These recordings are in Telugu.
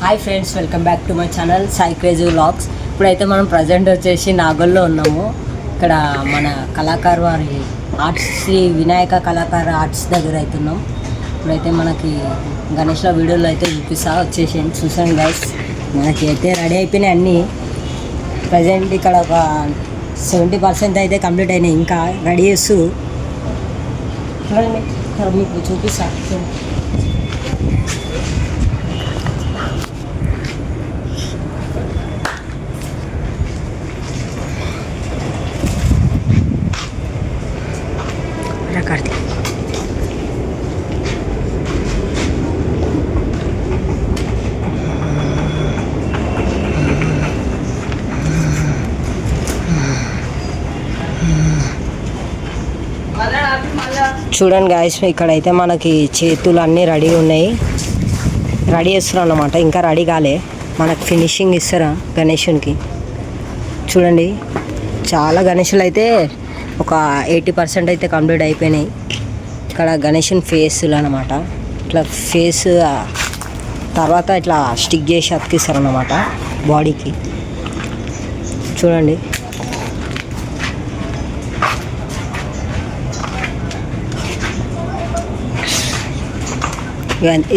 Hi friends, welcome back to my channel Sai crazy vlogs. ఇప్పుడైతే మనం ప్రజెంట్ వచ్చేసి నాగోల్లో ఉన్నాము. ఇక్కడ మన కళాకారు వారి ఆర్ట్స్ శ్రీ వినాయక కళాకారు ఆర్ట్స్ దగ్గర అవుతున్నాం. ఇప్పుడైతే మనకి గణేష్ల వీడియోలో అయితే చూపిస్తా, వచ్చేసి చూసాను గైస్. మనకి అయితే రెడీ అయిపోయినాయి అన్నీ. ప్రజెంట్ ఇక్కడ ఒక 70% అయితే కంప్లీట్ అయినాయి, ఇంకా రెడీ చేస్తూ చూడండి. ఇక్కడ మీకు చూపిస్తా. కార్తీక్ చూడండి గాయస్, ఇక్కడైతే మనకి చేతులు అన్నీ రెడీ ఉన్నాయి, రెడీ చేస్తున్నారు అన్నమాట. ఇంకా రెడీ కాలే, మనకు ఫినిషింగ్ ఇస్తారా గణేషునికి. చూడండి, చాలా గణేషులు అయితే ఒక 80% అయితే కంప్లీట్ అయిపోయినాయి. ఇక్కడ గణేషన్ ఫేస్లు అనమాట, ఇట్లా ఫేస్ తర్వాత ఇట్లా స్టిక్ చేసి అతికిస్తారు అన్నమాట బాడీకి. చూడండి,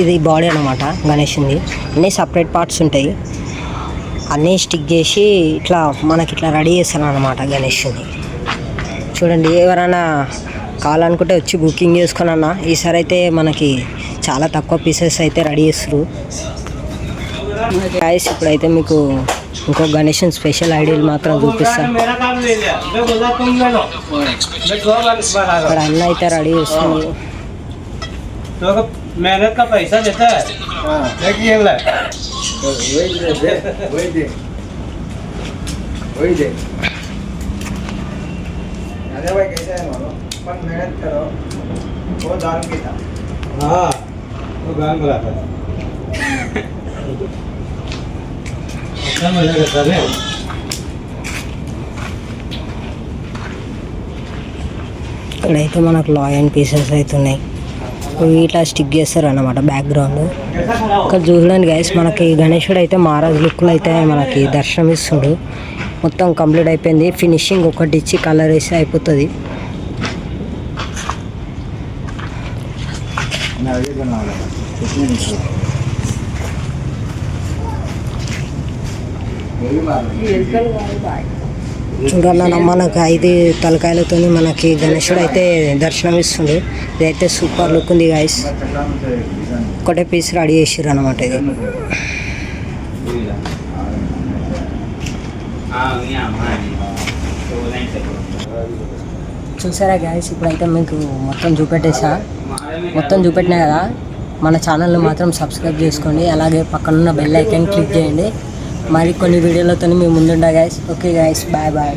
ఇది బాడీ అనమాట గణేషుని. అన్నీ సపరేట్ పార్ట్స్ ఉంటాయి, అన్నీ స్టిక్ చేసి ఇట్లా మనకి ఇట్లా రెడీ చేస్తారు అన్నమాట గణేషుని. చూడండి, ఎవరైనా కావాలనుకుంటే వచ్చి బుకింగ్ చేసుకుని అన్న. ఈసారి అయితే మనకి చాలా తక్కువ పీసెస్ అయితే రెడీ చేస్తారు గాయ్స్. ఇప్పుడైతే మీకు ఇంకో గణేషన్ స్పెషల్ ఐడియాలు మాత్రం చూపిస్తాను. ఇక్కడ అన్న అయితే రెడీ చేస్తుంది. अरे भाई कैसे है मानो, पर मेहनत करो, वो दाल की था। हाँ, वो गान बना था। अच्छा मजा करता है। ఇక్కడైతే మనకు లాయన్ పీసెస్ అవుతున్నాయి, ఇట్లా స్టిక్ చేస్తారు అన్నమాట బ్యాక్గ్రౌండ్. ఇక్కడ చూడండి గైస్, మనకి గణేశుడు అయితే మహారాజ్ లుక్లో అయితే మనకి దర్శనం ఇస్తుడు. మొత్తం కంప్లీట్ అయిపోయింది, ఫినిషింగ్ ఒకటి ఇచ్చి కలర్ వేసి అయిపోతుంది. చూడాలన్న మనకు 5 తలకాయలతో మనకి గణేశుడు అయితే దర్శనం ఇస్తుంది. ఇదైతే సూపర్ లుక్ ఉంది గైస్. ఒకటే పీస్ రెడీ చేసిర్రు అనమాట. ఇది చూసారా గైస్, ఇప్పుడైతే మీకు మొత్తం చూపెట్టేసా. మొత్తం చూపెట్టినా కదా, మన ఛానల్ని మాత్రం సబ్స్క్రైబ్ చేసుకోండి, అలాగే పక్కనున్న బెల్ ఐకాన్ క్లిక్ చేయండి. మరి కొన్ని వీడియోలతో మేము ముందుండా guys. Okay guys, bye bye.